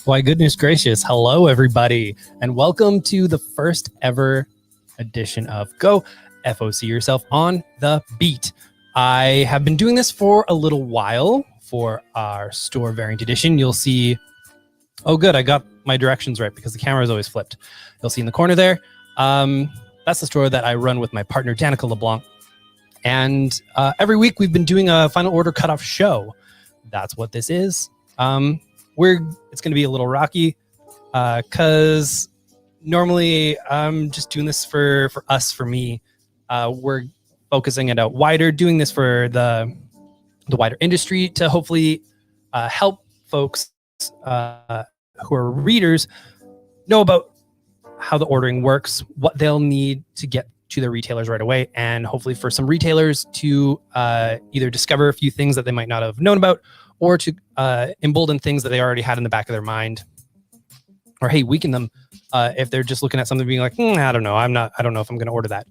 Why, goodness gracious. Hello, everybody, and welcome to the first ever edition of Go F.O.C. Yourself on the Beat. I have been doing this for a little while for our store variant edition. You'll see, oh good, I got my directions right because the camera is always flipped. You'll see in the corner there. That's the store that I run with my partner, Danica LeBlanc. And every week we've been doing a final order cutoff show. That's what this is. It's going to be a little rocky because normally I'm just doing this for me. We're focusing it out wider, doing this for the wider industry to hopefully help folks who are readers know about how the ordering works, what they'll need to get to their retailers right away, and hopefully for some retailers to either discover a few things that they might not have known about, or to embolden things that they already had in the back of their mind, or hey, weaken them if they're just looking at something being like, I don't know, I don't know if I'm going to order that.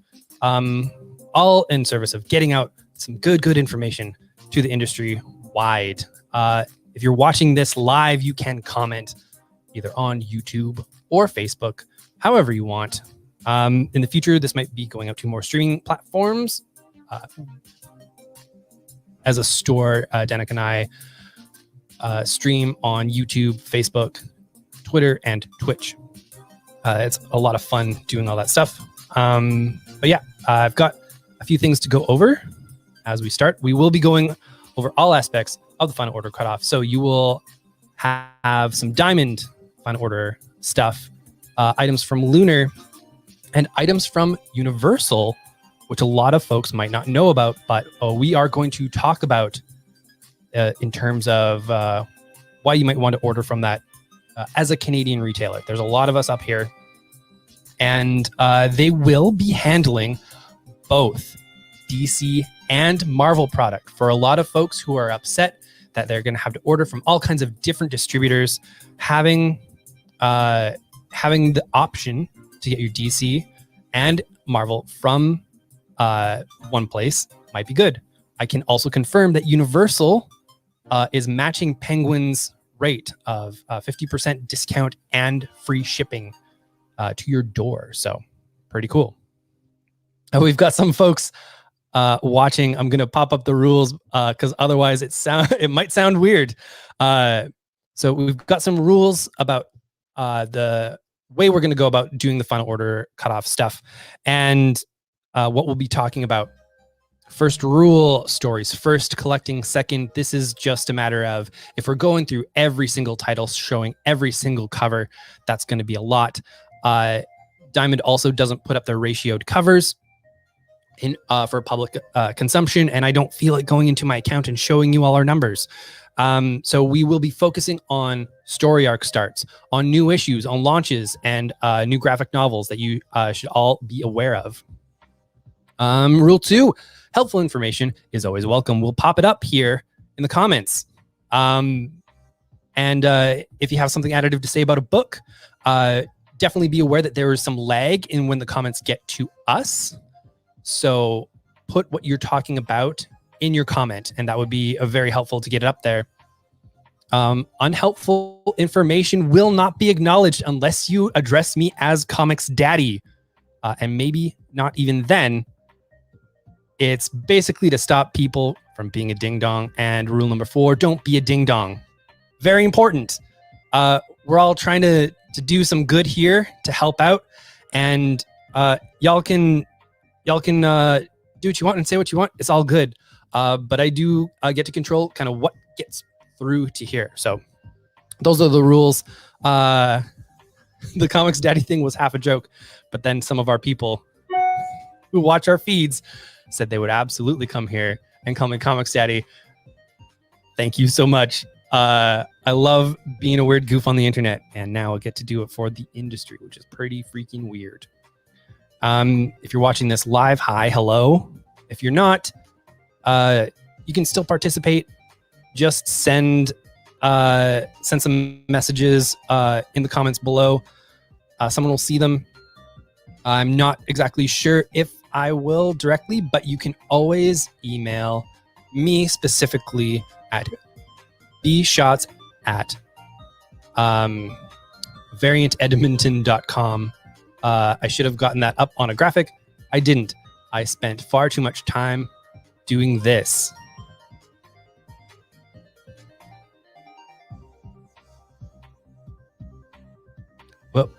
All in service of getting out some good information to the industry wide. If you're watching this live, you can comment either on YouTube or Facebook, however you want. In the future, this might be going out to more streaming platforms. As a store, Danica and I stream on YouTube, Facebook, Twitter, and Twitch. It's a lot of fun doing all that stuff. But yeah, I've got a few things to go over as we start. We will be going over all aspects of the final order cutoff. So you will have some diamond final order stuff, items from Lunar, and items from Universal, which a lot of folks might not know about, but we are going to talk about in terms of why you might want to order from that as a Canadian retailer. There's a lot of us up here, and they will be handling both DC and Marvel product. For a lot of folks who are upset that they're going to have to order from all kinds of different distributors, having the option to get your DC and Marvel from one place might be good. I can also confirm that Universal is matching Penguin's rate of 50% discount and free shipping to your door. So pretty cool. We've got some folks watching. I'm going to pop up the rules because otherwise it might sound weird. So we've got some rules about the way we're going to go about doing the final order cutoff stuff, and what we'll be talking about. First rule, stories first, collecting second. This is just a matter of if we're going through every single title, showing every single cover, that's going to be a lot. Diamond also doesn't put up their ratioed covers for public consumption, and I don't feel like going into my account and showing you all our numbers. So we will be focusing on story arc starts, on new issues, on launches, and new graphic novels that you should all be aware of. Rule 2, helpful information is always welcome. We'll pop it up here in the comments. And if you have something additive to say about a book, definitely be aware that there is some lag in when the comments get to us. So put what you're talking about in your comment, and that would be very helpful to get it up there. Unhelpful information will not be acknowledged unless you address me as Comics Daddy. And maybe not even then. It's basically to stop people from being a ding-dong. And rule number 4, don't be a ding-dong. Very important. We're all trying to do some good here to help out. And y'all can do what you want and say what you want. It's all good. But I do get to control kind of what gets through to here. So those are the rules. The Comics Daddy thing was half a joke, but then some of our people who watch our feeds said they would absolutely come here and call me Comics Daddy. Thank you so much. I love being a weird goof on the internet, and now I get to do it for the industry, which is pretty freaking weird. If you're watching this live, hi, hello. If you're not, you can still participate. Just send some messages in the comments below. Someone will see them I'm not exactly sure if I will directly, but you can always email me specifically at bshots at variantedmonton.com. I should have gotten that up on a graphic. I didn't. I spent far too much time doing this. Well,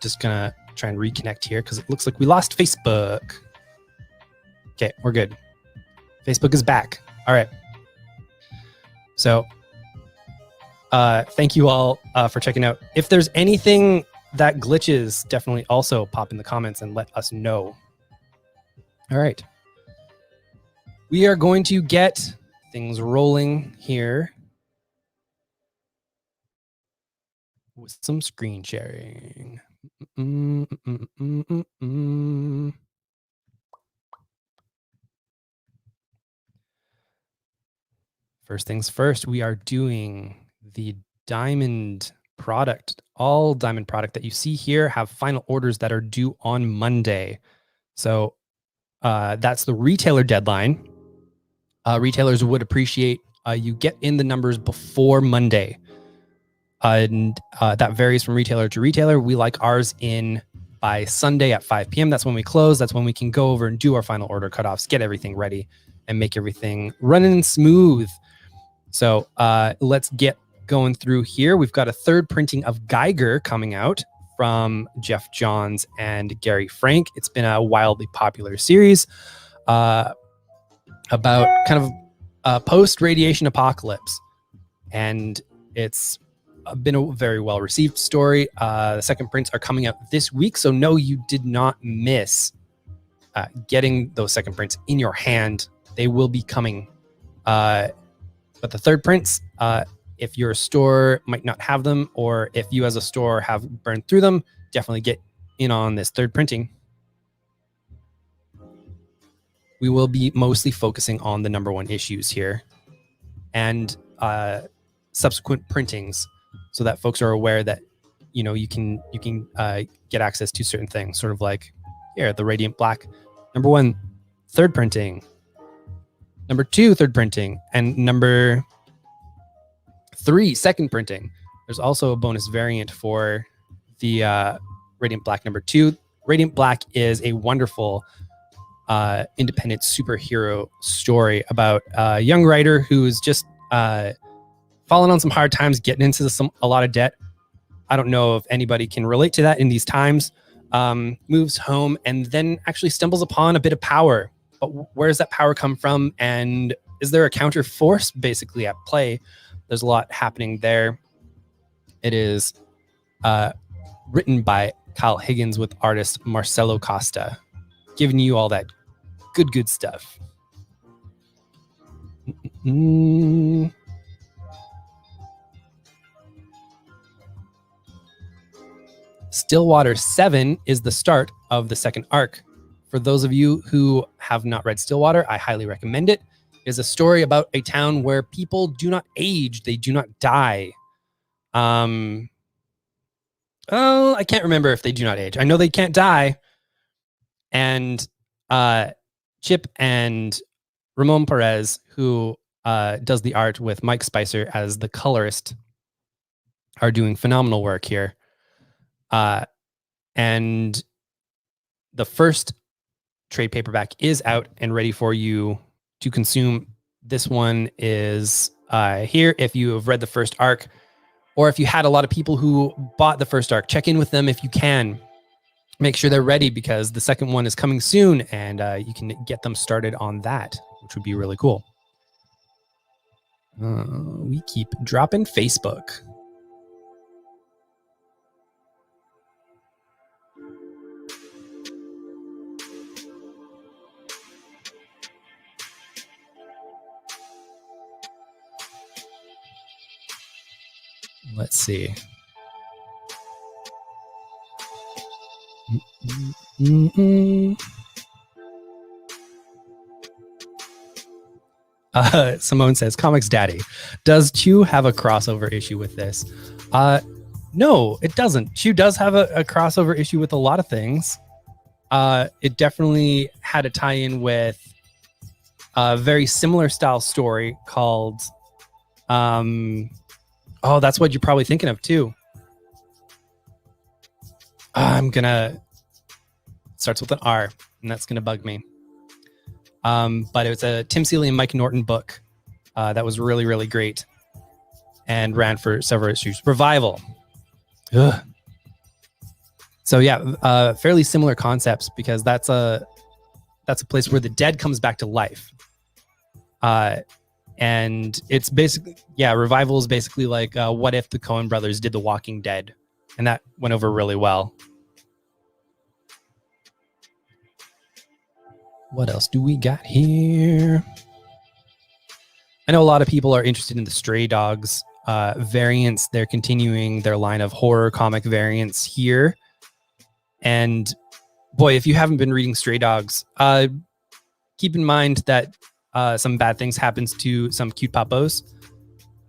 just gonna try and reconnect here because it looks like we lost Facebook. Okay, we're good. Facebook is back. All right. So thank you all for checking out. If there's anything that glitches, definitely also pop in the comments and let us know. All right. We are going to get things rolling here with some screen sharing. First things first, we are doing the diamond product. All diamond product that you see here have final orders that are due on Monday. So that's the retailer deadline. Retailers would appreciate you get in the numbers before Monday. And that varies from retailer to retailer. We like ours in by Sunday at 5 p.m. That's when we close. That's when we can go over and do our final order cutoffs, get everything ready, and make everything running smooth. So let's get going through here. We've got a third printing of Geiger coming out from Jeff Johns and Gary Frank. It's been a wildly popular series about kind of a post-radiation apocalypse. And it's been a very well-received story. The second prints are coming out this week. So no, you did not miss getting those second prints in your hand. They will be coming. But the third prints, if your store might not have them, or if you as a store have burned through them, definitely get in on this third printing. We will be mostly focusing on the #1 issues here and subsequent printings, so that folks are aware that you can get access to certain things, sort of like here, the Radiant Black #1 third printing, #2 third printing, and #3 second printing. There's also a bonus variant for the Radiant Black #2. Radiant Black is a wonderful independent superhero story about a young writer who's just fallen on some hard times, getting into a lot of debt. I don't know if anybody can relate to that in these times. Moves home and then actually stumbles upon a bit of power. But where does that power come from? And is there a counter force basically at play? There's a lot happening there. It is written by Kyle Higgins with artist Marcelo Costa, giving you all that good stuff. Stillwater 7 is the start of the second arc. For those of you who have not read Stillwater, I highly recommend it. It is a story about a town where people do not age, they do not die. I can't remember if they do not age. I know they can't die. And Chip and Ramon Perez, who does the art with Mike Spicer as the colorist, are doing phenomenal work here. And the first trade paperback is out and ready for you to consume. This one is here. If you have read the first arc, or if you had a lot of people who bought the first arc, check in with them if you can. Make sure they're ready, because the second one is coming soon, and you can get them started on that, which would be really cool. We keep dropping Facebook. Let's see. Simone says, Comics Daddy, does Chew have a crossover issue with this? No, it doesn't. Chew does have a crossover issue with a lot of things. it definitely had a tie-in with a very similar style story called that's what you're probably thinking of too. Starts with an R, and that's gonna bug me. But it was a Tim Seeley and Mike Norton book that was really, really great and ran for several issues. Revival. Ugh. So yeah, fairly similar concepts, because that's a place where the dead comes back to life. And it's basically, Revival is basically like, what if the Coen brothers did The Walking Dead? And that went over really well. What else do we got here? I know a lot of people are interested in the Stray Dogs variants. They're continuing their line of horror comic variants here. And boy, if you haven't been reading Stray Dogs, keep in mind that some bad things happens to some cute puppos.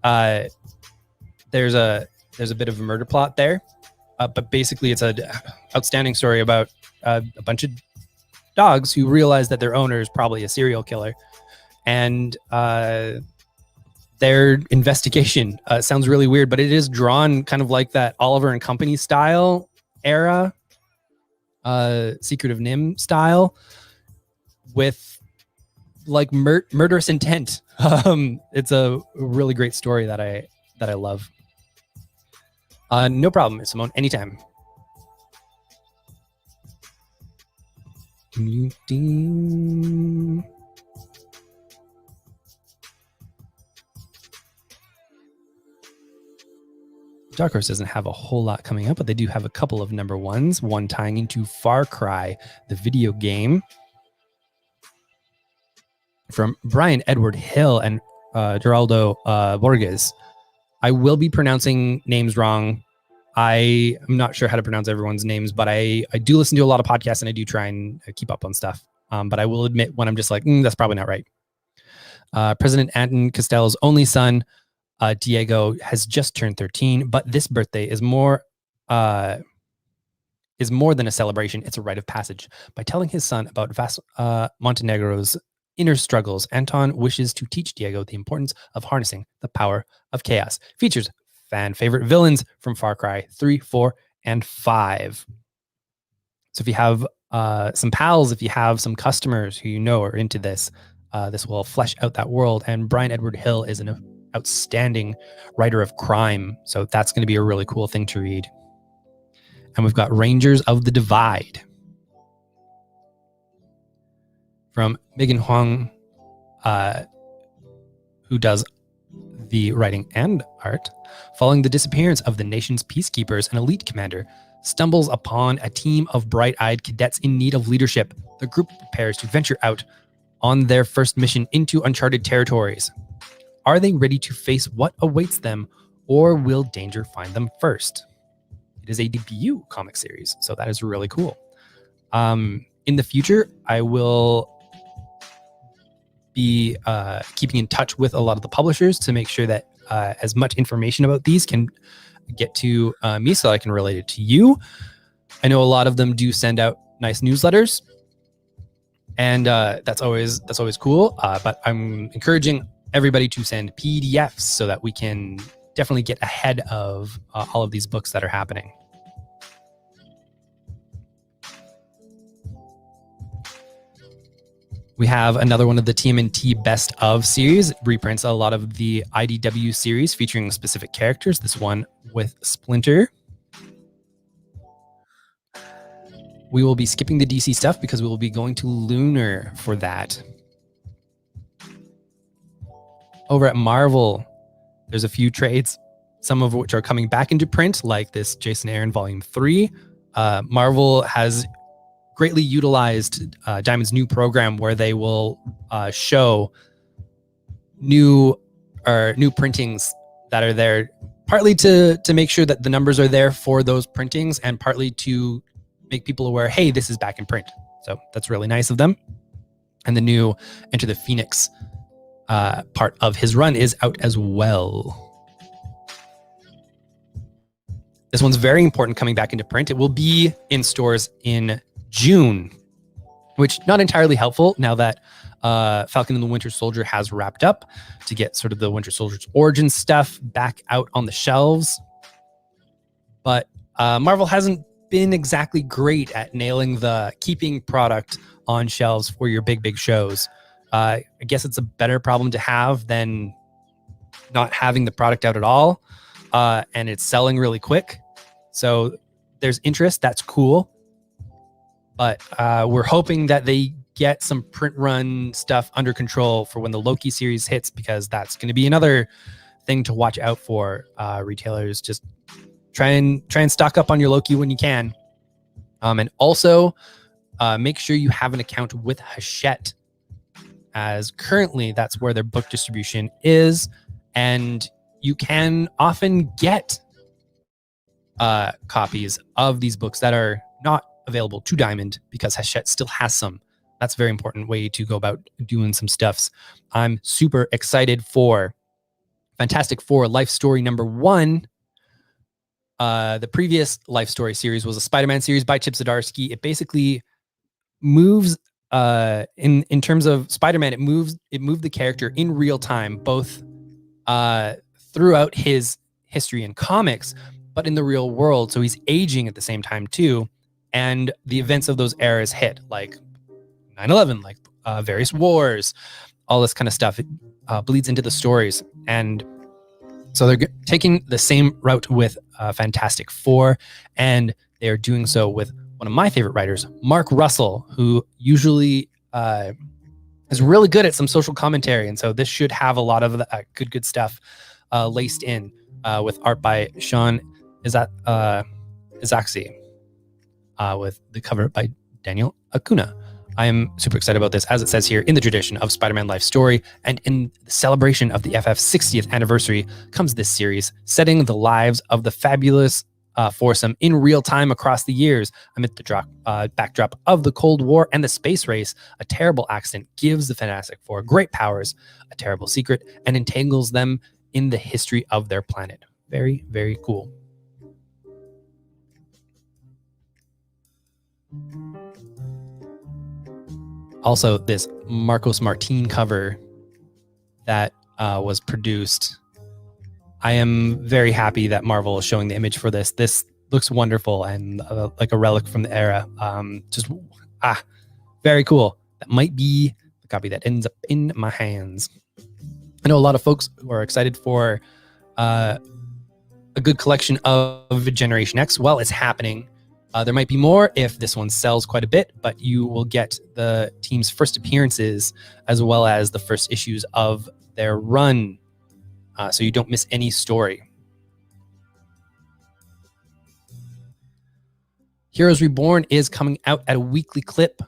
There's a bit of a murder plot there, but basically it's an outstanding story about a bunch of dogs who realize that their owner is probably a serial killer, and their investigation sounds really weird, but it is drawn kind of like that Oliver and Company style era, Secret of Nim style, with like murderous intent. It's a really great story that I love. No problem, Simone. Anytime. Dark Horse doesn't have a whole lot coming up, but they do have a couple of number ones. One tying into Far Cry, the video game, from Brian Edward Hill and Geraldo Borges. I will be pronouncing names wrong. I am not sure how to pronounce everyone's names, but I do listen to a lot of podcasts, and I do try and keep up on stuff. But I will admit when I'm just like, that's probably not right. President Anton Costello's only son, Diego, has just turned 13, but this birthday is more than a celebration. It's a rite of passage. By telling his son about Montenegro's inner struggles, Anton wishes to teach Diego the importance of harnessing the power of chaos. Features fan favorite villains from Far Cry 3, 4, and 5. So if you have some pals, if you have some customers who you know are into this, this will flesh out that world. And Brian Edward Hill is an outstanding writer of crime, so that's going to be a really cool thing to read. And we've got Rangers of the Divide from Megan Huang, who does the writing and art. Following the disappearance of the nation's peacekeepers, an elite commander stumbles upon a team of bright-eyed cadets in need of leadership. The group prepares to venture out on their first mission into uncharted territories. Are they ready to face what awaits them, or will danger find them first? It is a debut comic series, so that is really cool. In the future, I will be keeping in touch with a lot of the publishers to make sure that as much information about these can get to me, so I can relate it to you. I know a lot of them do send out nice newsletters, and that's always cool. But I'm encouraging everybody to send PDFs so that we can definitely get ahead of all of these books that are happening. We have another one of the TMNT Best Of series. It reprints a lot of the IDW series featuring specific characters. This one with Splinter. We will be skipping the DC stuff because we will be going to Lunar for that. Over at Marvel, there's a few trades, some of which are coming back into print, like this Jason Aaron Volume 3. Marvel has greatly utilized Diamond's new program where they will show new printings that are there, partly to make sure that the numbers are there for those printings, and partly to make people aware, hey, this is back in print. So that's really nice of them. And the new Enter the Phoenix part of his run is out as well. This one's very important coming back into print. It will be in stores in June, which not entirely helpful now that Falcon and the Winter Soldier has wrapped up, to get sort of the Winter Soldier's origin stuff back out on the shelves. But Marvel hasn't been exactly great at nailing the keeping product on shelves for your big shows. I guess it's a better problem to have than not having the product out at all, and it's selling really quick. So there's interest. That's cool. But we're hoping that they get some print run stuff under control for when the Loki series hits, because that's going to be another thing to watch out for. Retailers, just try and stock up on your Loki when you can. And also make sure you have an account with Hachette, as currently that's where their book distribution is. And you can often get copies of these books that are not available to Diamond, because Hachette still has some. That's a very important way to go about doing some stuffs. I'm super excited for Fantastic Four Life Story #1. The previous Life Story series was a Spider-Man series by Chip Zdarsky. It basically moves in terms of Spider-Man, it moved the character in real time, both throughout his history in comics, but in the real world. So he's aging at the same time too. And the events of those eras hit, like 9/11, like various wars, all this kind of stuff. It bleeds into the stories. And so they're taking the same route with Fantastic Four, and they're doing so with one of my favorite writers, Mark Russell, who usually is really good at some social commentary. And so this should have a lot of good stuff laced in with art by Sean Izaakse, with the cover by Daniel Acuna. I am super excited about this, as it says here, in the tradition of Spider-Man Life Story and in the celebration of the FF's 60th anniversary comes this series, setting the lives of the fabulous foursome in real time across the years. Amid the backdrop of the Cold War and the space race, a terrible accident gives the Fantastic Four great powers, a terrible secret, and entangles them in the history of their planet. Very, very cool. Also, this Marcos Martin cover that was produced. I am very happy that Marvel is showing the image for this. This looks wonderful and like a relic from the era. Very cool. That might be the copy that ends up in my hands. I know a lot of folks who are excited for a good collection of Generation X. Well, it's happening. There might be more if this one sells quite a bit, but you will get the team's first appearances as well as the first issues of their run, so you don't miss any story. Heroes Reborn is coming out at a weekly clip,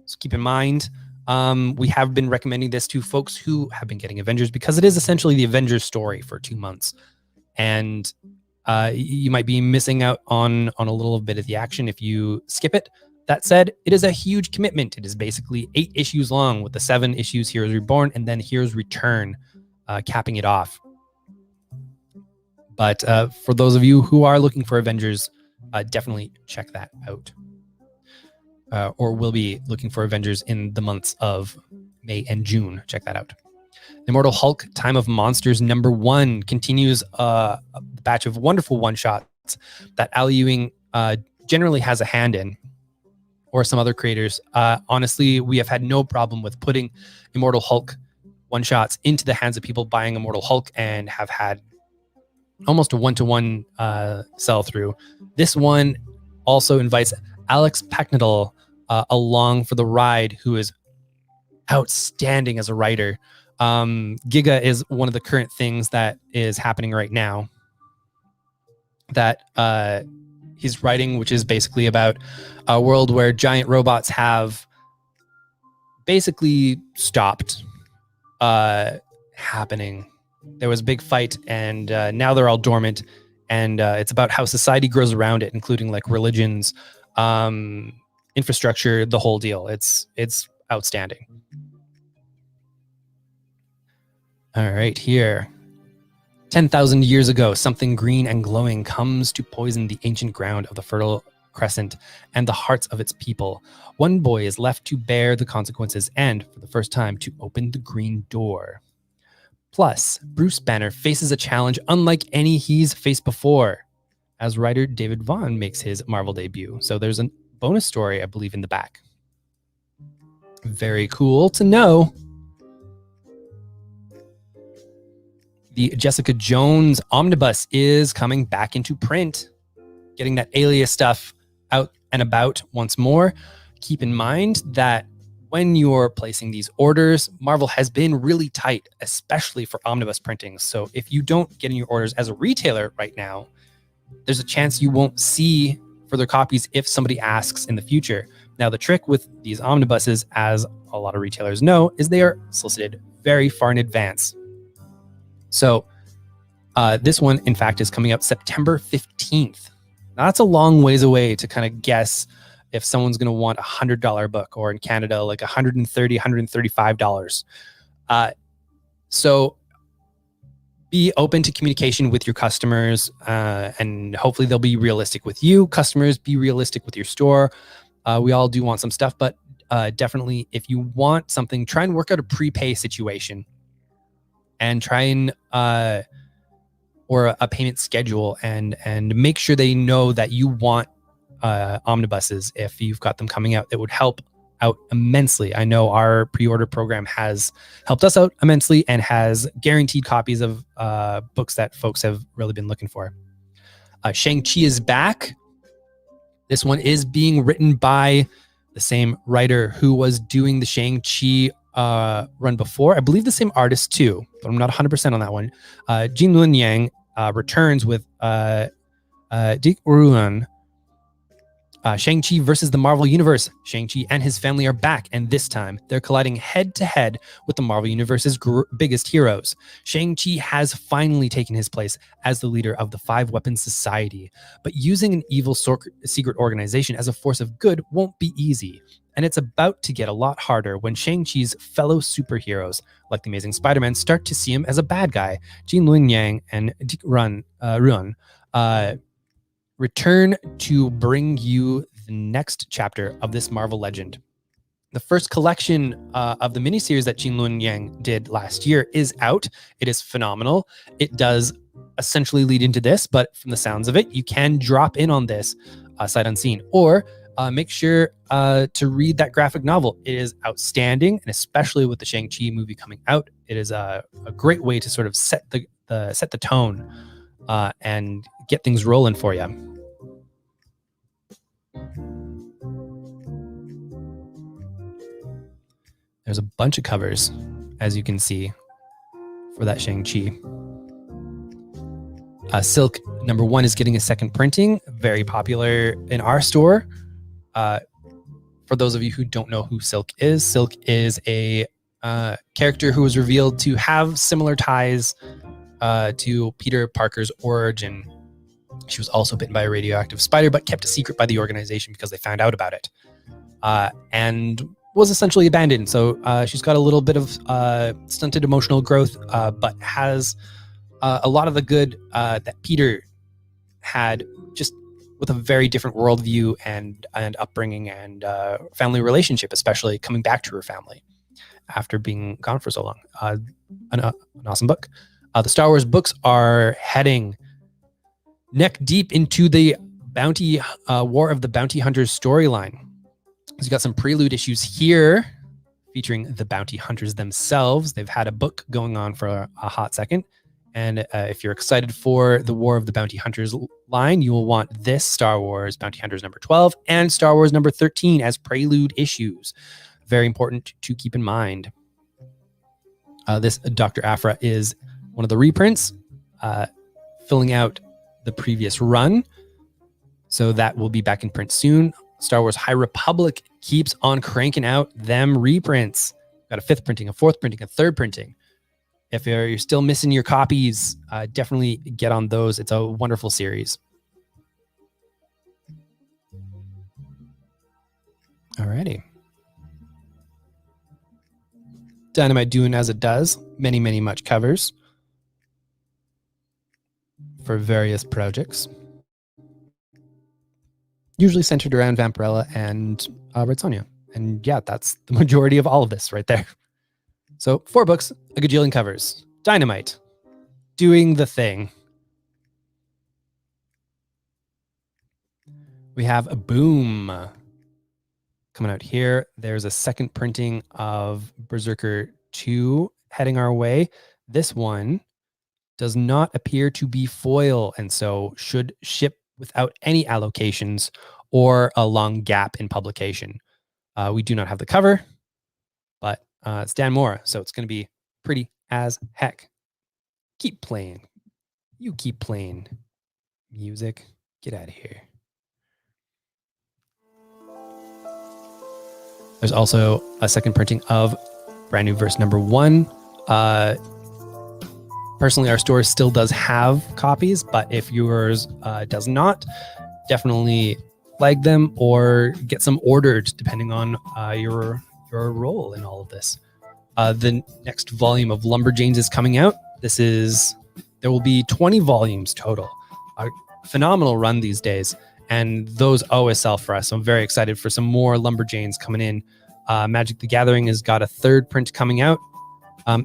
so keep in mind. We have been recommending this to folks who have been getting Avengers because it is essentially the Avengers story for 2 months. And you might be missing out on a little bit of the action if you skip it. That said, it is a huge commitment. It is basically 8 issues long, with the 7 issues Heroes Reborn and then Heroes Return capping it off. But for those of you who are looking for Avengers, definitely check that out. Or will be looking for Avengers in the months of May and June. Check that out. Immortal Hulk Time of Monsters #1 continues a batch of wonderful one-shots that Al Ewing generally has a hand in, or some other creators. Honestly, we have had no problem with putting Immortal Hulk one-shots into the hands of people buying Immortal Hulk, and have had almost a one-to-one sell-through. This one also invites Alex Packnadel along for the ride, who is outstanding as a writer. Giga is one of the current things that is happening right now that he's writing, which is basically about a world where giant robots have basically stopped happening. There was a big fight, and now they're all dormant, and it's about how society grows around it, including like religions, infrastructure, the whole deal. It's outstanding. All right, here. 10,000 years ago, something green and glowing comes to poison the ancient ground of the fertile crescent and the hearts of its people. One boy is left to bear the consequences and, for the first time, to open the green door. Plus, Bruce Banner faces a challenge unlike any he's faced before, as writer David Vaughn makes his Marvel debut. So there's a bonus story, I believe, in the back. Very cool to know. The Jessica Jones omnibus is coming back into print, getting that Alias stuff out and about once more. Keep in mind that when you're placing these orders, Marvel has been really tight, especially for omnibus printing. So if you don't get in your orders as a retailer right now, there's a chance you won't see further copies if somebody asks in the future. Now, the trick with these omnibuses, as a lot of retailers know, is they are solicited very far in advance. So this one, in fact, is coming out September 15th. Now, that's a long ways away to kind of guess if someone's going to want a $100 book, or in Canada, like $130, $135. So be open to communication with your customers, and hopefully they'll be realistic with you. Customers, be realistic with your store. We all do want some stuff, but definitely if you want something, try and work out a prepay situation and try and or a payment schedule, and make sure they know that you want omnibuses if you've got them coming out. It would help out immensely. I know our pre-order program has helped us out immensely and has guaranteed copies of books that folks have really been looking for. Shang Chi Is Back. This one is being written by the same writer who was doing the Shang Chi run before. I believe the same artist too, but I'm not 100% on that one. Jin Lun Yang returns with Dick Ruan. Shang-Chi versus the Marvel Universe. Shang-Chi and his family are back, and this time they're colliding head-to-head with the Marvel Universe's biggest heroes. Shang-Chi has finally taken his place as the leader of the Five Weapons Society, but using an evil secret organization as a force of good won't be easy, and it's about to get a lot harder when Shang-Chi's fellow superheroes, like the Amazing Spider-Man, start to see him as a bad guy. Jin Lun Yang and Dick Ruan return to bring you the next chapter of this Marvel legend. The first collection of the miniseries that Jin Lun Yang did last year is out. It is phenomenal. It does essentially lead into this, but from the sounds of it, you can drop in on this sight unseen, or make sure to read that graphic novel. It is outstanding, and especially with the Shang-Chi movie coming out, it is a great way to sort of set the tone and get things rolling for you. There's a bunch of covers, as you can see, for that Shang-Chi. Silk #1 is getting a second printing, very popular in our store. For those of you who don't know who Silk is a character who was revealed to have similar ties to Peter Parker's origin. She was also bitten by a radioactive spider, but kept a secret by the organization because they found out about it, and was essentially abandoned. So she's got a little bit of stunted emotional growth, but has a lot of the good that Peter had, just with a very different worldview and upbringing and family relationship, especially coming back to her family after being gone for so long. An awesome book. The Star Wars books are heading neck deep into the bounty War of the Bounty Hunters storyline. So you got some prelude issues here featuring the bounty hunters themselves. They've had a book going on for a hot second. And if you're excited for the War of the Bounty Hunters line, you will want this Star Wars Bounty Hunters #12 and Star Wars #13 as prelude issues. Very important to keep in mind. This Dr. Aphra is one of the reprints, filling out the previous run. So that will be back in print soon. Star Wars High Republic keeps on cranking out them reprints. Got a 5th printing, a 4th printing, a 3rd printing. If you're still missing your copies, definitely get on those. It's a wonderful series. Alrighty. Dynamite doing as it does. Many, many much covers for various projects. usually centered around Vampirella and Red Sonja. And yeah, that's the majority of all of this right there. So 4 books, a gajillion covers. Dynamite. Doing the thing. We have a Boom coming out here. There's a second printing of Berserker 2 heading our way. This one does not appear to be foil, and so should ship without any allocations or a long gap in publication. We do not have the cover, but it's Dan Mora, so it's going to be pretty as heck. Keep playing. You keep playing. Music. Get out of here. There's also a second printing of brand new verse number 1. Personally, our store still does have copies, but if yours does not, definitely flag them or get some ordered depending on your role in all of this. The next volume of Lumberjanes is coming out. There will be 20 volumes total. A phenomenal run these days, and those always sell for us. So I'm very excited for some more Lumberjanes coming in. Magic the Gathering has got a 3rd print coming out.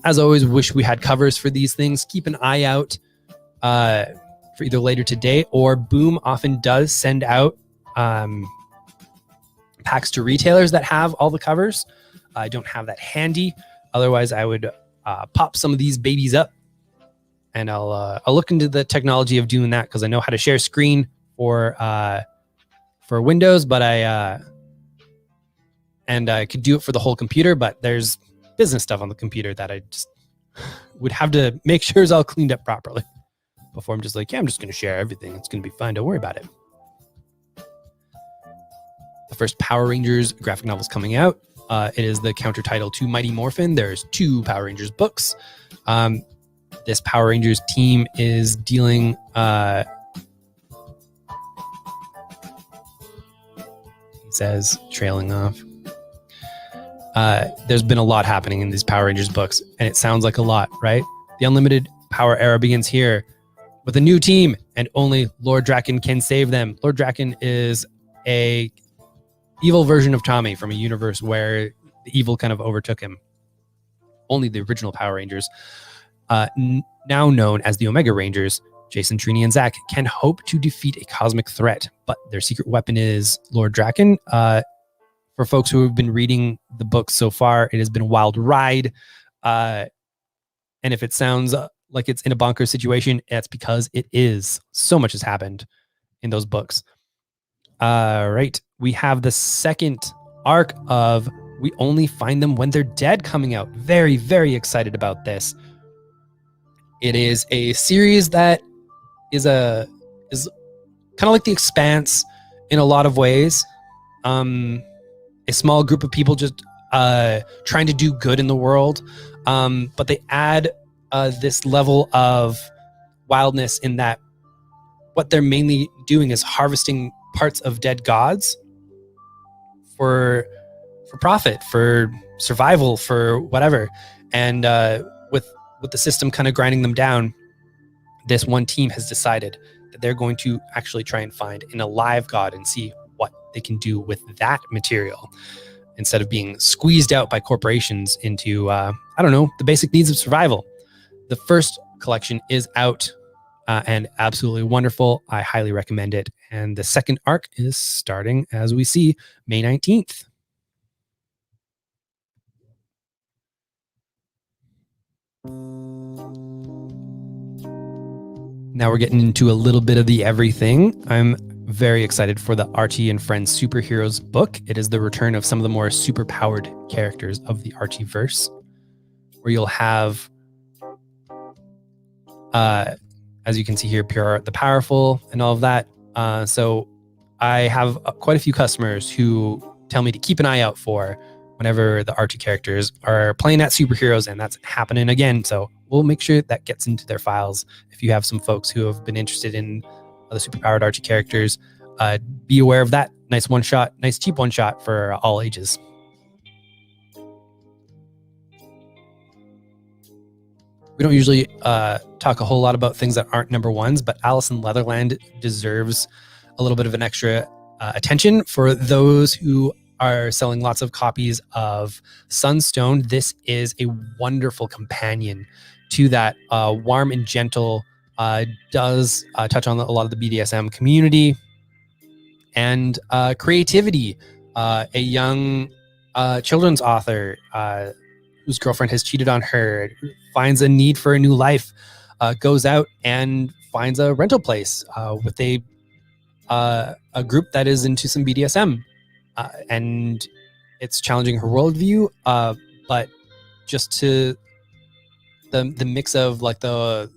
As always, wish we had covers for these things. Keep an eye out for either later today, or Boom often does send out packs to retailers that have all the covers. I don't have that handy. Otherwise, I would pop some of these babies up, and I'll look into the technology of doing that, because I know how to share screen for Windows, but I could do it for the whole computer, but there's business stuff on the computer that I just would have to make sure is all cleaned up properly before I'm just like, yeah, I'm just going to share everything. It's going to be fine. Don't worry about it. The first Power Rangers graphic novel is coming out. It is the counter title to Mighty Morphin. There's 2 Power Rangers books. This Power Rangers team is dealing he says, trailing off. There's been a lot happening in these Power Rangers books, and it sounds like a lot, right? The Unlimited Power era begins here with a new team, and only Lord Draken can save them. Lord Draken is a evil version of Tommy from a universe where the evil kind of overtook him. Only the original Power Rangers, now known as the Omega Rangers, Jason, Trini, and Zach, can hope to defeat a cosmic threat, but their secret weapon is Lord Draken. For folks who have been reading the book so far, it has been a wild ride. And if it sounds like it's in a bonkers situation, that's because it is. So much has happened in those books. Right. We have the second arc of We Only Find Them When They're Dead coming out. Very, very excited about this. It is a series that is kind of like The Expanse in a lot of ways. A small group of people just trying to do good in the world, but they add this level of wildness in that what they're mainly doing is harvesting parts of dead gods for profit, for survival, for whatever. And with the system kind of grinding them down, this one team has decided that they're going to actually try and find an alive god and see what they can do with that material instead of being squeezed out by corporations into, the basic needs of survival. The first collection is out and absolutely wonderful. I highly recommend it. And the second arc is starting, as we see, May 19th. Now we're getting into a little bit of the everything. I'm very excited for the Archie and Friends Superheroes book. It is the return of some of the more superpowered characters of the Archieverse, where you'll have, as you can see here, Pure Art the Powerful and all of that. So I have quite a few customers who tell me to keep an eye out for whenever the Archie characters are playing at superheroes, and that's happening again. So we'll make sure that gets into their files. If you have some folks who have been interested in the superpowered Archie characters, be aware of that. Nice cheap one shot for all ages. We don't usually talk a whole lot about things that aren't number ones, but Alice in Leatherland deserves a little bit of an extra attention for those who are selling lots of copies of Sunstone. This is a wonderful companion to that. Warm and gentle, does touch on a lot of the BDSM community and creativity. A young children's author whose girlfriend has cheated on her finds a need for a new life, goes out and finds a rental place with a group that is into some BDSM, and it's challenging her worldview. But just to the mix of like the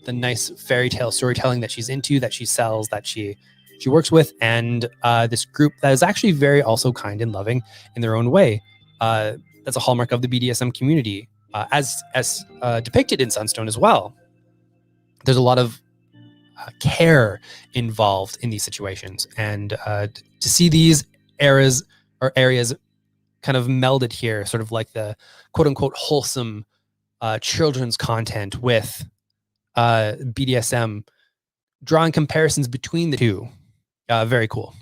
nice fairy tale storytelling that she's into, that she sells, that she works with, and this group that is actually very also kind and loving in their own way. That's a hallmark of the BDSM community, as depicted in Sunstone as well. There's a lot of care involved in these situations, and to see these areas kind of melded here, sort of like the quote unquote wholesome children's content with BDSM, drawing comparisons between the two. Very cool.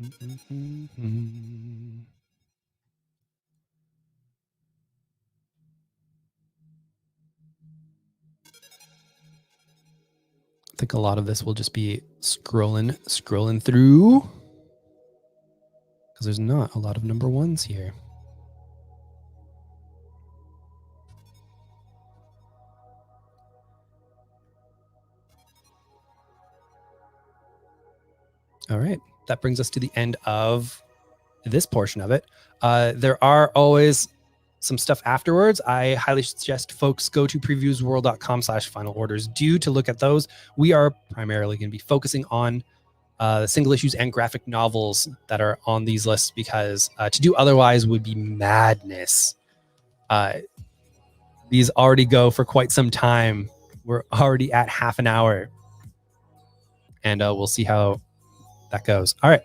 I think a lot of this will just be scrolling through, because there's not a lot of number ones here. All right, that brings us to the end of this portion of it. There are always some stuff afterwards. I highly suggest folks go to previewsworld.com/final orders due to look at those. We are primarily going to be focusing on the single issues and graphic novels that are on these lists, because to do otherwise would be madness. These already go for quite some time. We're already at half an hour, and we'll see how that goes. All right,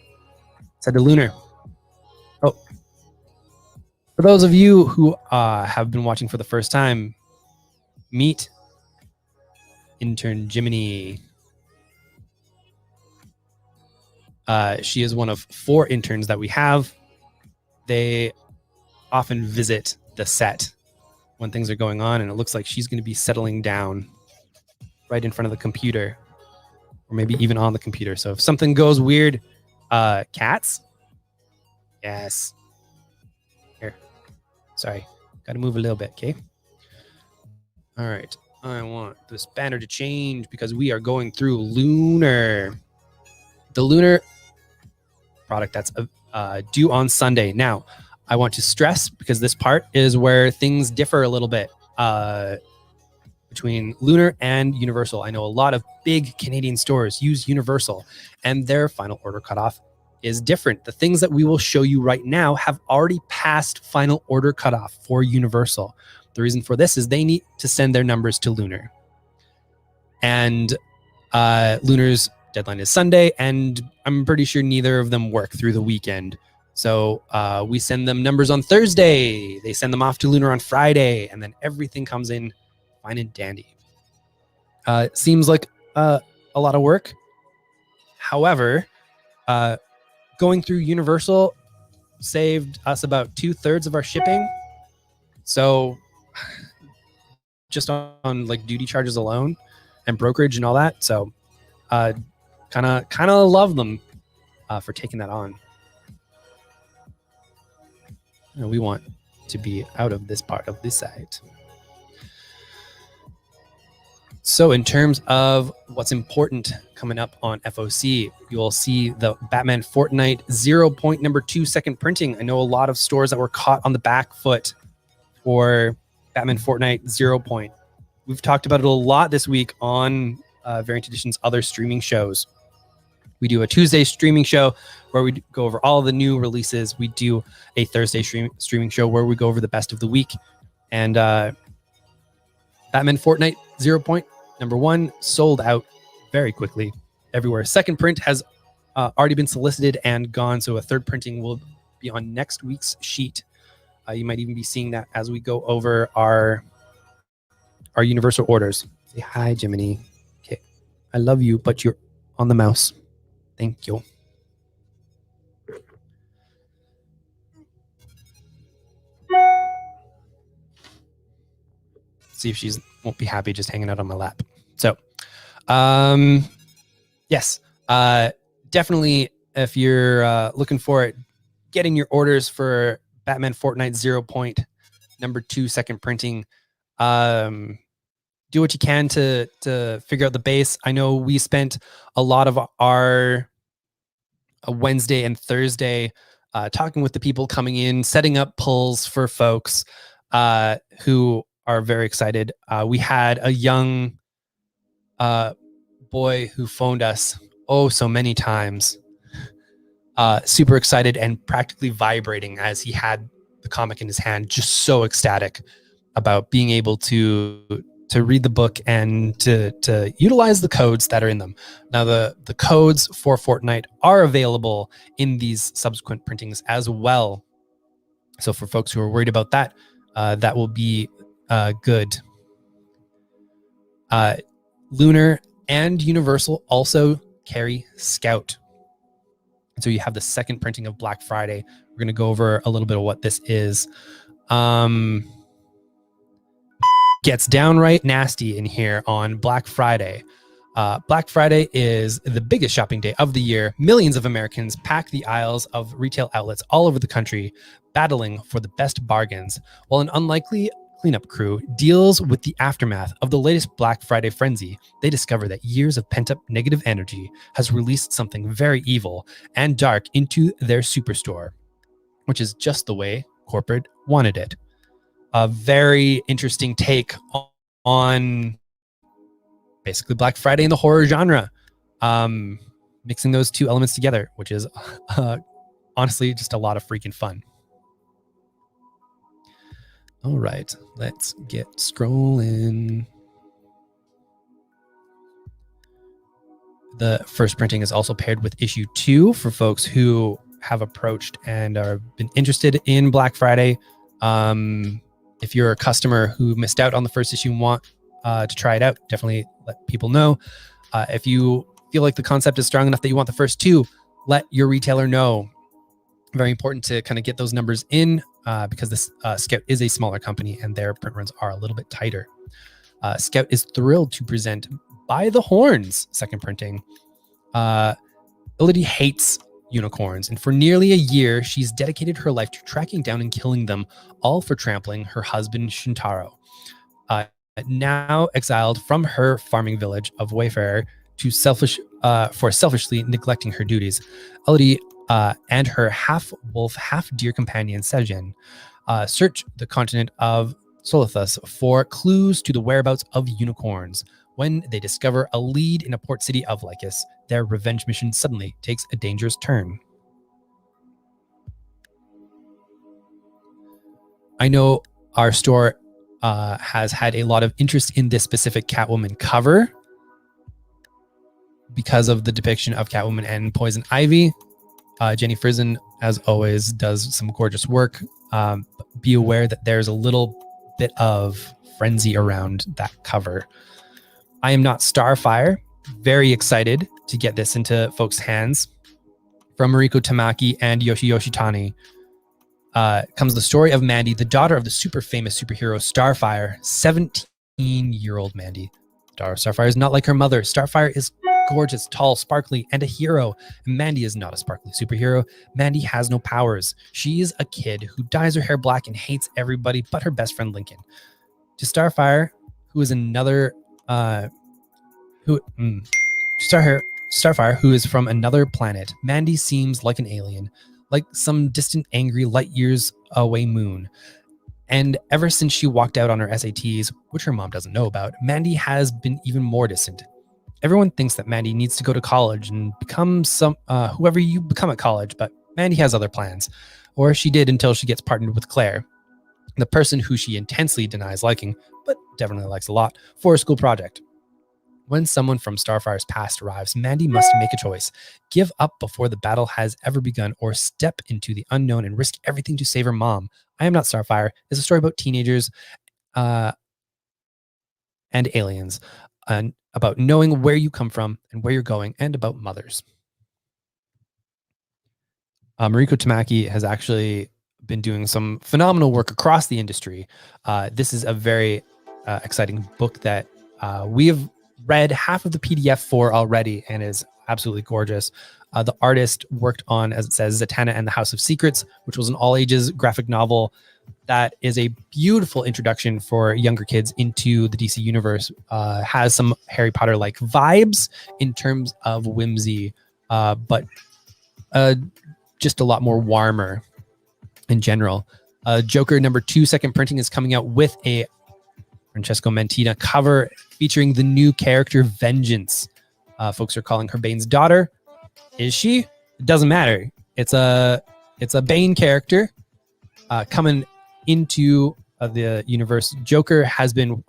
let's head to Lunar. Oh, for those of you who have been watching for the first time, meet intern Jiminy. She is one of 4 interns that we have. They often visit the set when things are going on, and it looks like she's going to be settling down right in front of the computer, or maybe even on the computer. So if something goes weird, cats? Yes. Here. Sorry. Got to move a little bit, okay? All right. I want this banner to change because we are going through Lunar. The Lunar product that's due on Sunday. Now, I want to stress, because this part is where things differ a little bit between Lunar and Universal. I know a lot of big Canadian stores use Universal, and their final order cutoff is different. The things that we will show you right now have already passed final order cutoff for Universal. The reason for this is they need to send their numbers to Lunar. And Lunar's deadline is Sunday, and I'm pretty sure neither of them work through the weekend. So we send them numbers on Thursday. They send them off to Lunar on Friday, and then everything comes in fine and dandy. It seems like a lot of work. However, going through Universal saved us about 2/3 of our shipping. So just on like duty charges alone and brokerage and all that. So kind of love them for taking that on. And we want to be out of this part of the site. So in terms of what's important coming up on F.O.C, you'll see the Batman Fortnite 0.2 2 printing. I know a lot of stores that were caught on the back foot for Batman Fortnite 0. We've talked about it a lot this week on Variant Edition's other streaming shows. We do a Tuesday streaming show where we go over all the new releases. We do a Thursday streaming show where we go over the best of the week. And Batman Fortnite 0.1 sold out very quickly everywhere. Second print has already been solicited and gone, so a third printing will be on next week's sheet. You might even be seeing that as we go over our Universal orders. Say hi, Jiminy. Okay. I love you, but you're on the mouse. Thank you. See if she's won't be happy just hanging out on my lap. So, yes, definitely if you're looking for it, getting your orders for Batman Fortnite 0 Point #2 second printing. Do what you can to figure out the base. I know we spent a lot of our Wednesday and Thursday talking with the people coming in, setting up pulls for folks who are very excited. We had a young boy who phoned us so many times, super excited and practically vibrating as he had the comic in his hand, just so ecstatic about being able to read the book and to utilize the codes that are in them. Now, the codes for Fortnite are available in these subsequent printings as well. So for folks who are worried about that, that will be good. Lunar and Universal also carry Scout. And so you have the second printing of Black Friday. We're going to go over a little bit of what this is. Gets downright nasty in here on Black Friday. Black Friday is the biggest shopping day of the year. Millions of Americans pack the aisles of retail outlets all over the country, battling for the best bargains, while an unlikely cleanup crew deals with the aftermath of the latest Black Friday frenzy. They discover that years of pent-up negative energy has released something very evil and dark into their superstore, which is just the way corporate wanted it. A very interesting take on basically Black Friday in the horror genre, mixing those two elements together, which is honestly just a lot of freaking fun. All right, let's get scrolling. The first printing is also paired with issue 2 for folks who have approached and are been interested in Black Friday. If you're a customer who missed out on the first issue and want to try it out, definitely let people know. If you feel like the concept is strong enough that you want the first 2, let your retailer know. Very important to kind of get those numbers in because this Scout is a smaller company and their print runs are a little bit tighter. Scout is thrilled to present By the Horns second printing. Elodie hates unicorns, and for nearly a year, she's dedicated her life to tracking down and killing them, all for trampling her husband, Shintaro. Now exiled from her farming village of Wayfarer for selfishly neglecting her duties, Elodie and her half-wolf, half-deer companion, Sejen, search the continent of Solothus for clues to the whereabouts of unicorns. When they discover a lead in a port city of Lycus, their revenge mission suddenly takes a dangerous turn. I know our store has had a lot of interest in this specific Catwoman cover because of the depiction of Catwoman and Poison Ivy. Jenny Frison, as always, does some gorgeous work. Be aware that there's a little bit of frenzy around that cover. I am not Starfire. Very excited to get this into folks' hands. From Mariko Tamaki and Yoshi Yoshitani comes the story of Mandy, the daughter of the super famous superhero Starfire. 17-year-old Mandy. Starfire is not like her mother. Starfire is gorgeous, tall, sparkly, and a hero. And Mandy is not a sparkly superhero. Mandy has no powers. She is a kid who dyes her hair black and hates everybody but her best friend Lincoln. To Starfire, who is another Starfire, who is from another planet, Mandy seems like an alien, like some distant, angry, light years away moon. And ever since she walked out on her SATs, which her mom doesn't know about, Mandy has been even more distant. Everyone thinks that Mandy needs to go to college and become whoever you become at college, but Mandy has other plans, or she did until she gets partnered with Claire, the person who she intensely denies liking, but definitely likes a lot, for a school project. When someone from Starfire's past arrives, Mandy must make a choice. Give up before the battle has ever begun, or step into the unknown and risk everything to save her mom. I Am Not Starfire is a story about teenagers and aliens, and about knowing where you come from and where you're going, and about mothers. Mariko Tamaki has actually been doing some phenomenal work across the industry. This is a very exciting book that we have read half of the PDF for already and is absolutely gorgeous. The artist worked on, as it says, Zatanna and the House of Secrets, which was an all-ages graphic novel that is a beautiful introduction for younger kids into the DC universe. Has some Harry Potter-like vibes in terms of whimsy, but just a lot more warmer in general. Joker #2 second printing is coming out with a Francesco Mantina cover featuring the new character Vengeance. Folks are calling her Bane's daughter. Is she? It doesn't matter. It's a Bane character coming into the universe. Joker has been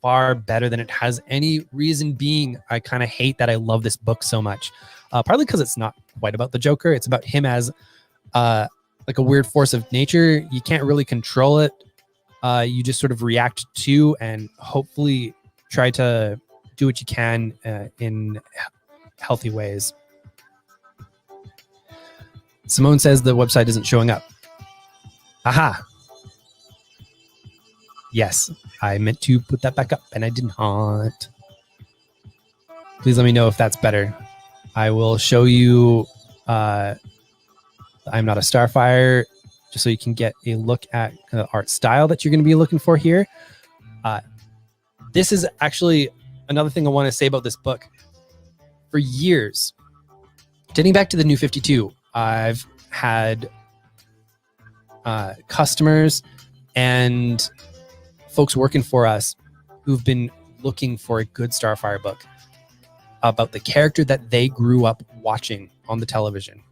far better than it has any reason being. I kind of hate that I love this book so much. Partly because it's not quite about the Joker. It's about him as like a weird force of nature. You can't really control it. You just sort of react to and hopefully try to do what you can in healthy ways. Simone says the website isn't showing up. Aha. Yes, I meant to put that back up and I did not. Please let me know if that's better. I will show you I'm Not a Starfire, just so you can get a look at the art style that you're going to be looking for here. This is actually another thing I want to say about this book. For years, dating back to the New 52, I've had customers and folks working for us who've been looking for a good Starfire book about the character that they grew up watching on the television.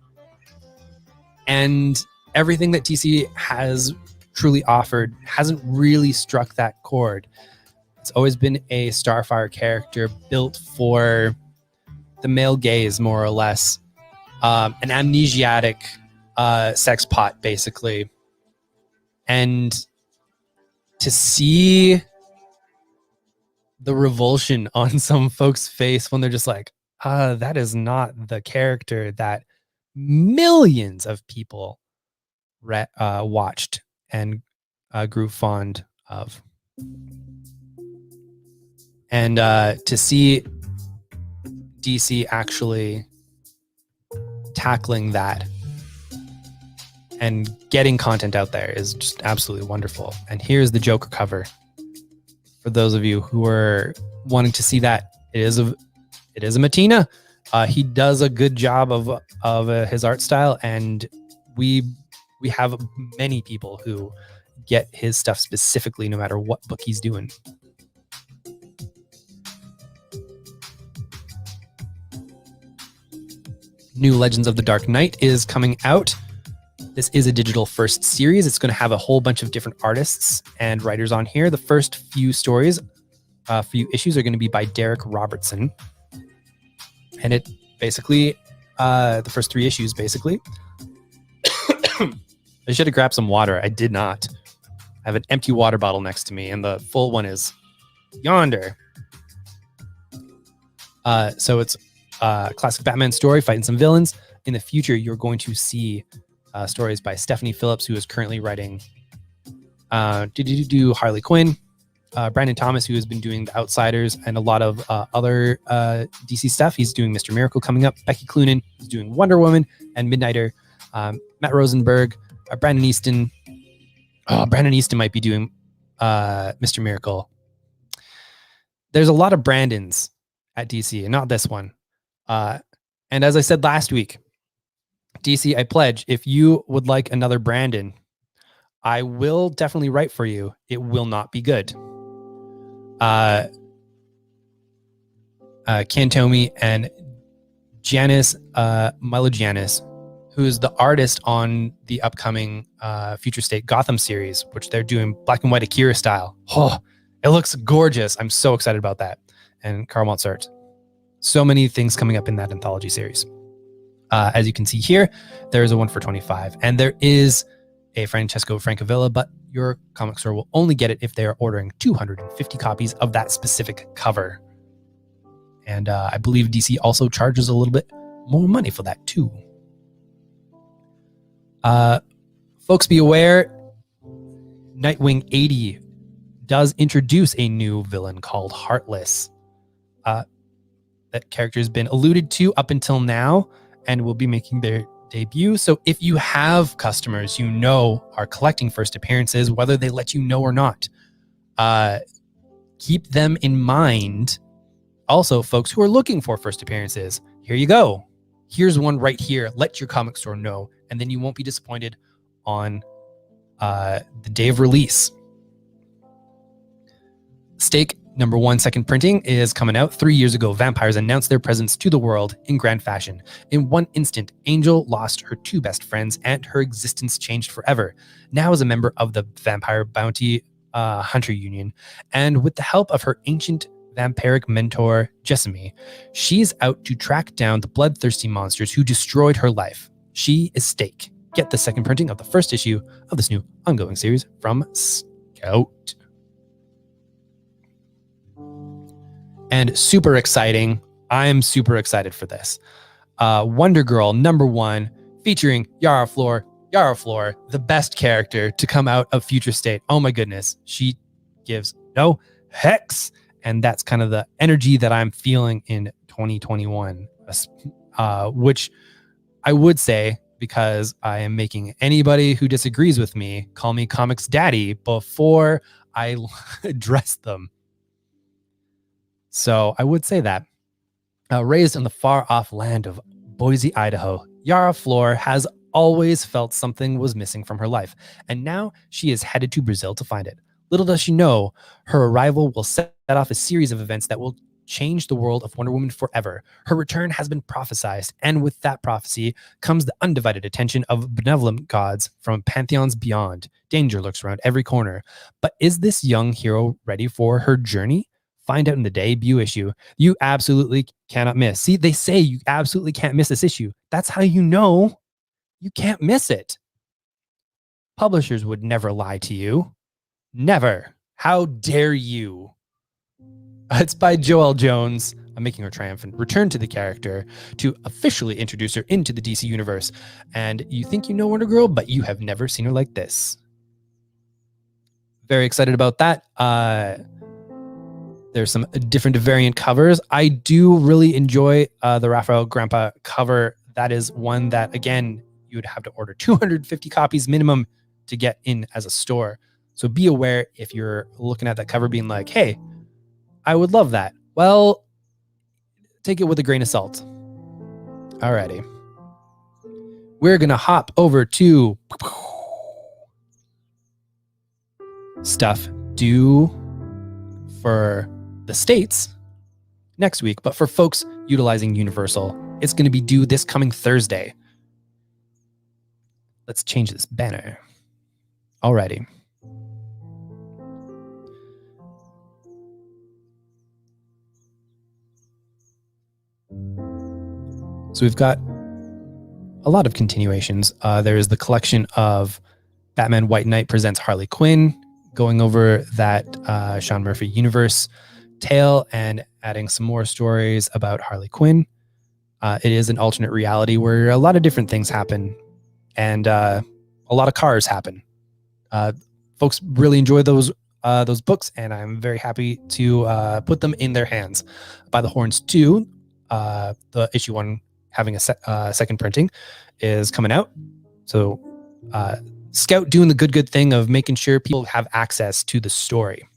And everything that DC has truly offered hasn't really struck that chord. It's always been a Starfire character built for the male gaze, more or less. An amnesiac sex pot, basically. And to see the revulsion on some folks' face when they're just like, that is not the character that millions of people watched and grew fond of. And to see DC actually tackling that and getting content out there is just absolutely wonderful. And here's the Joker cover. For those of you who are wanting to see that, it is a Matina. He does a good job of his art style, and we have many people who get his stuff specifically, no matter what book he's doing. New Legends of the Dark Knight is coming out. This is a digital first series. It's going to have a whole bunch of different artists and writers on here. The first few stories, few issues are going to be by Derek Robertson. And it basically, the first 3 issues, basically. I should have grabbed some water. I did not. I have an empty water bottle next to me, and the full one is yonder. So it's a classic Batman story, fighting some villains. In the future, you're going to see stories by Stephanie Phillips, who is currently writing Harley Quinn. Brandon Thomas, who has been doing The Outsiders and a lot of other DC stuff. He's doing Mr. Miracle coming up. Becky Cloonan is doing Wonder Woman and Midnighter. Matt Rosenberg, Brandon Easton. Brandon Easton might be doing Mr. Miracle. There's a lot of Brandons at DC, and not this one. And as I said last week, DC, I pledge, if you would like another Brandon, I will definitely write for you. It will not be good. Kantomi and Janice Milogianis, who's the artist on the upcoming Future State Gotham series, which they're doing black and white Akira style. Oh, it looks gorgeous. I'm so excited about that. And Karl Mozart. So many things coming up in that anthology series. As you can see here, there is a 1 for 25, and there is a Francesco Francavilla, but your comic store will only get it if they are ordering 250 copies of that specific cover. And I believe DC also charges a little bit more money for that too. Folks, be aware, Nightwing 80 does introduce a new villain called Heartless. That character has been alluded to up until now and will be making their debut. So if you have customers you know are collecting first appearances, whether they let you know or not, keep them in mind. Also, folks who are looking for first appearances, here you go. Here's one right here. Let your comic store know, and then you won't be disappointed on the day of release. Stake #1 second printing is coming out. 3 years ago, vampires announced their presence to the world in grand fashion. In one instant, Angel lost her 2 best friends and her existence changed forever. Now as a member of the Vampire Bounty Hunter Union, and with the help of her ancient vampiric mentor, Jessamy, she's out to track down the bloodthirsty monsters who destroyed her life. She is Stake. Get the second printing of the first issue of this new ongoing series from Scout. And super exciting. I'm super excited for this. Wonder Girl #1 featuring Yara Flor. Yara Flor, the best character to come out of Future State. Oh my goodness. She gives no hex. And that's kind of the energy that I'm feeling in 2021, which I would say, because I am making anybody who disagrees with me call me Comics Daddy before I address them. So I would say that. Raised in the far-off land of Boise, Idaho, Yara Flor has always felt something was missing from her life, and now she is headed to Brazil to find it. Little does she know, her arrival will set off a series of events that will change the world of Wonder Woman forever. Her return has been prophesized, and with that prophecy comes the undivided attention of benevolent gods from pantheons beyond. Danger lurks around every corner. But is this young hero ready for her journey? Find out in the debut issue. You absolutely cannot miss. See, they say you absolutely can't miss this issue. That's how you know you can't miss it. Publishers would never lie to you. Never. How dare you? It's by Joelle Jones. I'm making her triumphant return to the character to officially introduce her into the DC universe. And you think you know Wonder Girl, but you have never seen her like this. Very excited about that. There's some different variant covers. I do really enjoy the Raphael Grandpa cover. That is one that, again, you would have to order 250 copies minimum to get in as a store. So be aware if you're looking at that cover being like, hey, I would love that. Well, take it with a grain of salt. Alrighty. We're going to hop over to stuff due for the States next week, but for folks utilizing Universal, it's going to be due this coming Thursday. Let's change this banner. Alrighty. So we've got a lot of continuations. There is the collection of Batman White Knight presents Harley Quinn, going over that Sean Murphy universe tale and adding some more stories about Harley Quinn. It is an alternate reality where a lot of different things happen and a lot of cars happen. Folks really enjoy those books, and I'm very happy to put them in their hands. By the Horns 2, the issue 1 having a second printing is coming out. So Scout doing the good thing of making sure people have access to the story.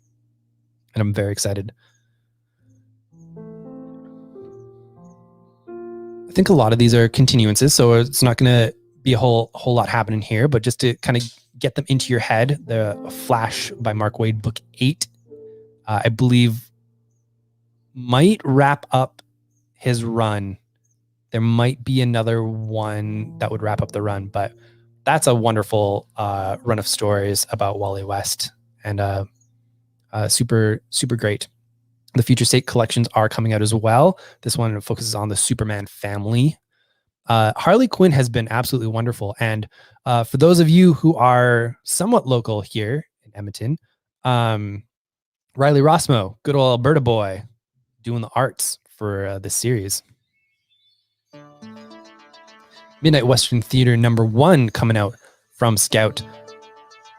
And I'm very excited. I think a lot of these are continuances, so it's not going to be a whole lot happening here, but just to kind of get them into your head, the Flash by Mark Waid, book 8, I believe might wrap up his run. There might be another one that would wrap up the run, but that's a wonderful run of stories about Wally West, and super great. The Future State collections are coming out as well. This one focuses on the Superman family. Harley Quinn has been absolutely wonderful. And for those of you who are somewhat local here in Edmonton, Riley Rossmo, good old Alberta boy, doing the arts for this series. Midnight Western Theater #1 coming out from Scout.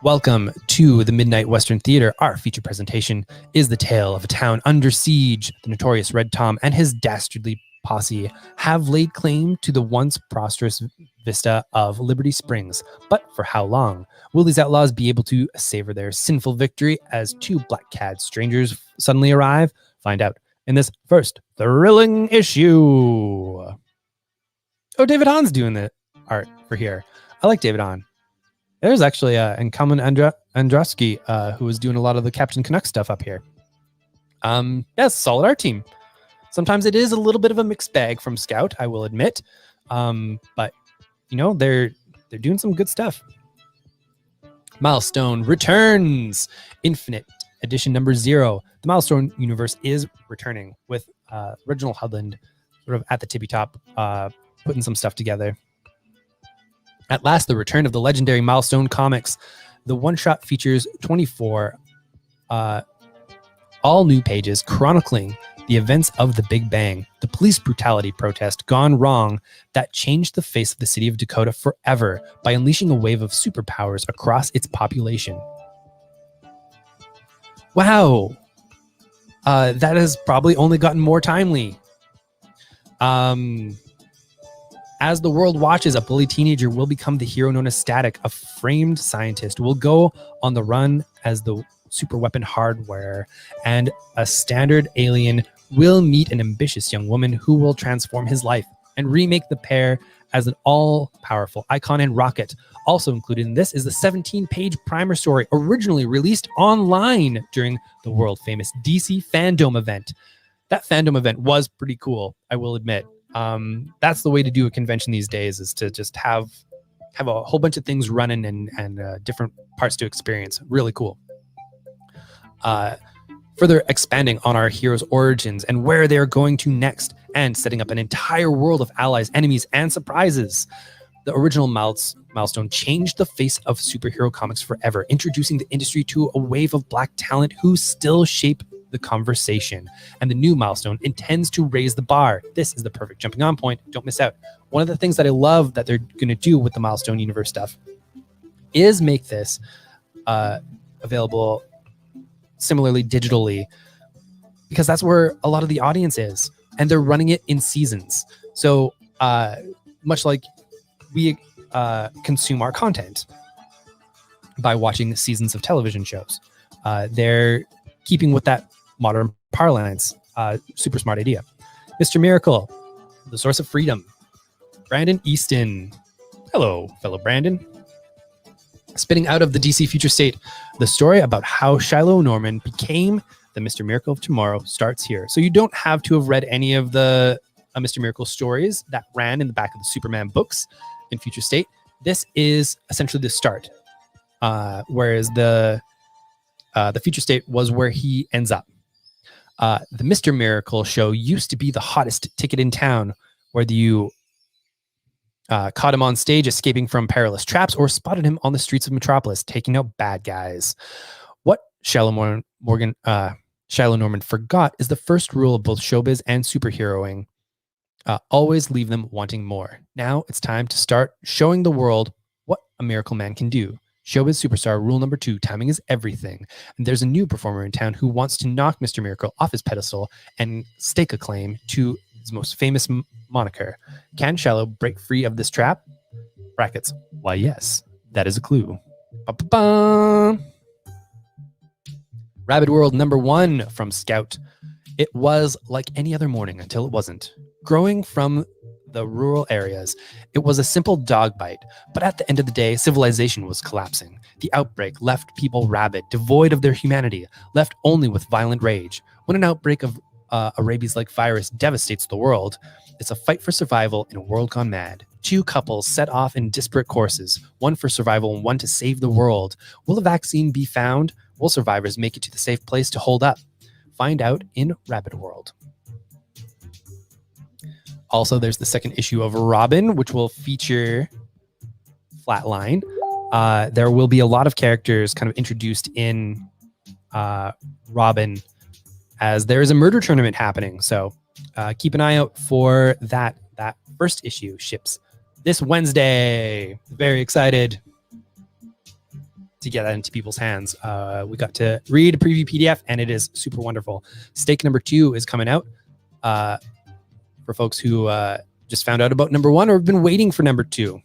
Welcome to the Midnight Western Theater. Our feature presentation is the tale of a town under siege. The notorious Red Tom and his dastardly posse have laid claim to the once prosperous vista of Liberty Springs. But for how long? Will these outlaws be able to savor their sinful victory as two black-clad strangers suddenly arrive? Find out in this first thrilling issue. Oh, David Hahn's doing the art for here. I like David Hahn. There's actually Incumbent Androsky, who was doing a lot of the Captain Canuck stuff up here. Yes, solid art team. Sometimes it is a little bit of a mixed bag from Scout, I will admit. But you know, they're doing some good stuff. Milestone returns. Infinite edition #0. The Milestone universe is returning with Reginald Hudland sort of at the tippy top, putting some stuff together. At last, the return of the legendary Milestone comics. The one-shot features 24 all new pages chronicling the events of the Big Bang, the police brutality protest gone wrong that changed the face of the city of Dakota forever by unleashing a wave of superpowers across its population. Wow. That has probably only gotten more timely. As the world watches, a bully teenager will become the hero known as Static. A framed scientist will go on the run as the superweapon hardware, and a standard alien will meet an ambitious young woman who will transform his life and remake the pair as an all-powerful icon and rocket. Also included in this is the 17-page primer story originally released online during the world-famous DC Fandom event. That Fandom event was pretty cool, I will admit. That's the way to do a convention these days, is to just have a whole bunch of things running and different parts to experience. Really cool. Further expanding on our heroes' origins and where they're going to next, and setting up an entire world of allies, enemies, and surprises. The original Milestone changed the face of superhero comics forever, introducing the industry to a wave of black talent who still shape the conversation. And the new Milestone intends to raise the bar. This is the perfect jumping on point. Don't miss out. One of the things that I love that they're going to do with the Milestone universe stuff is make this available similarly digitally, because that's where a lot of the audience is, and they're running it in seasons. So much like we consume our content by watching seasons of television shows, they're keeping with that modern parlance. Super smart idea. Mr. Miracle, the source of freedom. Brandon Easton. Hello, fellow Brandon. Spinning out of the DC future state, the story about how Shiloh Norman became the Mr. Miracle of tomorrow starts here. So you don't have to have read any of the Mr. Miracle stories that ran in the back of the Superman books in future state. This is essentially the start, whereas the future state was where he ends up. The Mr. Miracle show used to be the hottest ticket in town, whether you caught him on stage escaping from perilous traps or spotted him on the streets of Metropolis taking out bad guys. What Shiloh Norman forgot is the first rule of both showbiz and superheroing. Always leave them wanting more. Now it's time to start showing the world what a miracle man can do. Showbiz superstar rule #2, timing is everything. And there's a new performer in town who wants to knock Mr. Miracle off his pedestal and stake a claim to his most famous moniker. Can Shiloh break free of this trap? Brackets. Why, yes, that is a clue. Ba-ba-ba. Rabbit World #1 from Scout. It was like any other morning until it wasn't. Growing from the rural areas, it was a simple dog bite, but at the end of the day, civilization was collapsing. The outbreak left people rabid, devoid of their humanity, left only with violent rage. When an outbreak of a rabies-like virus devastates the world, it's a fight for survival in a world gone mad. Two couples set off in disparate courses, one for survival and one to save the world. Will a vaccine be found? Will survivors make it to the safe place to hold up? Find out in Rabbit World. Also, there's the second issue of Robin, which will feature Flatline. There will be a lot of characters kind of introduced in Robin, as there is a murder tournament happening. So keep an eye out for that. That first issue ships this Wednesday. Very excited to get that into people's hands. We got to read a preview PDF, and it is super wonderful. Stake number 2 is coming out for folks who just found out about number 1 or have been waiting for number 2.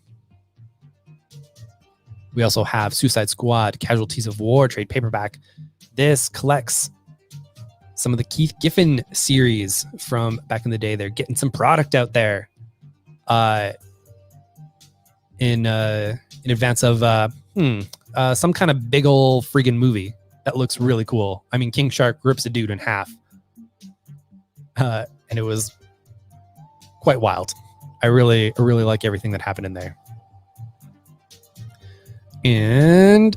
We also have Suicide Squad, Casualties of War trade paperback. This collects some of the Keith Giffen series from back in the day. They're getting some product out there in advance of some kind of big ol' friggin' movie that looks really cool. I mean, King Shark rips a dude in half. And it was quite wild. I really like everything that happened in there. And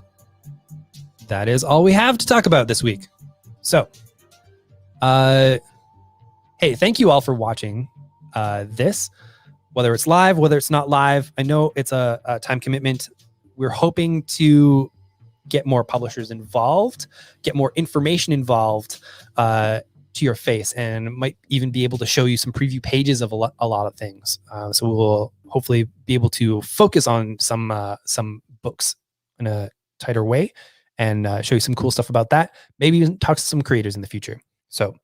that is all we have to talk about this week. So, hey, thank you all for watching this, whether it's live, whether it's not live. I know it's a time commitment. We're hoping to get more publishers involved, get more information involved to your face, and might even be able to show you some preview pages of a lot of things. So we'll hopefully be able to focus on some books in a tighter way and show you some cool stuff about that. Maybe even talk to some creators in the future. So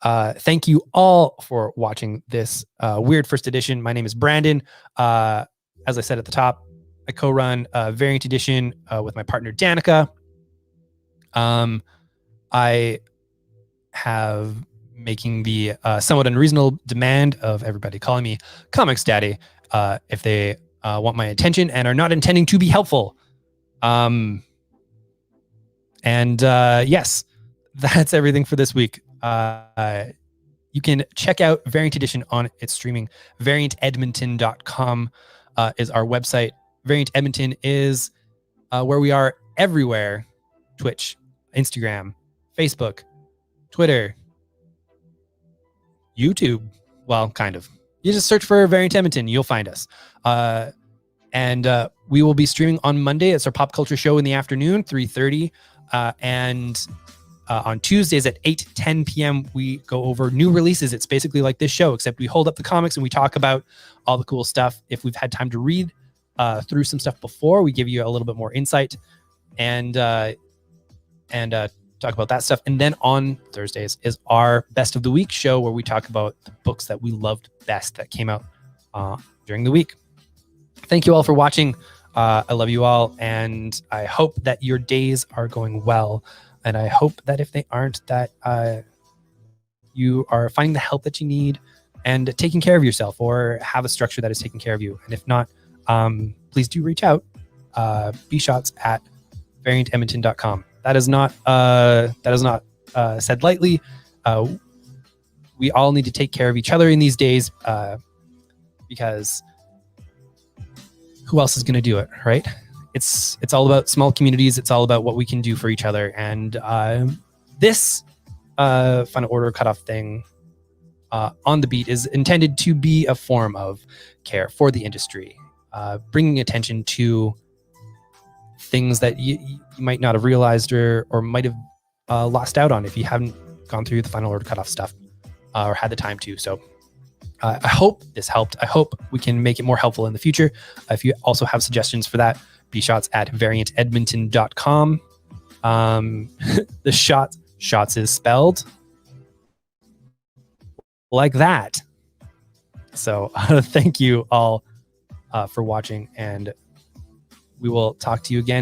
thank you all for watching this weird first edition. My name is Brandon. As I said at the top, I co-run Variant Edition with my partner Danica. I have making the somewhat unreasonable demand of everybody calling me Comics Daddy if they want my attention and are not intending to be helpful. Yes, that's everything for this week. You can check out Variant Edition on its streaming. VariantEdmonton.com is our website. Variant Edmonton is where we are everywhere. Twitch, Instagram, Facebook, Twitter, YouTube. Well, kind of. You just search for Variant Edmonton. You'll find us. And we will be streaming on Monday. It's our pop culture show in the afternoon, 3:30. And on Tuesdays at 8:10 p.m., we go over new releases. It's basically like this show, except we hold up the comics and we talk about all the cool stuff. If we've had time to read through some stuff before, we give you a little bit more insight and talk about that stuff. And then on Thursdays is our Best of the Week show, where we talk about the books that we loved best that came out during the week. Thank you all for watching. I love you all, and I hope that your days are going well. And I hope that if they aren't, that you are finding the help that you need and taking care of yourself, or have a structure that is taking care of you. And if not, please do reach out. bshots at variantedmonton.com. That is not said lightly. We all need to take care of each other in these days, because who else is going to do it, right? It's all about small communities. It's all about what we can do for each other. And this final order cutoff thing on the beat is intended to be a form of care for the industry, bringing attention to things that you might not have realized or might have lost out on if you haven't gone through the final order cutoff stuff or had the time to. So I hope this helped. I hope we can make it more helpful in the future. If you also have suggestions for that, bshots at variantedmonton.com. The shots is spelled like that. So thank you all for watching, and we will talk to you again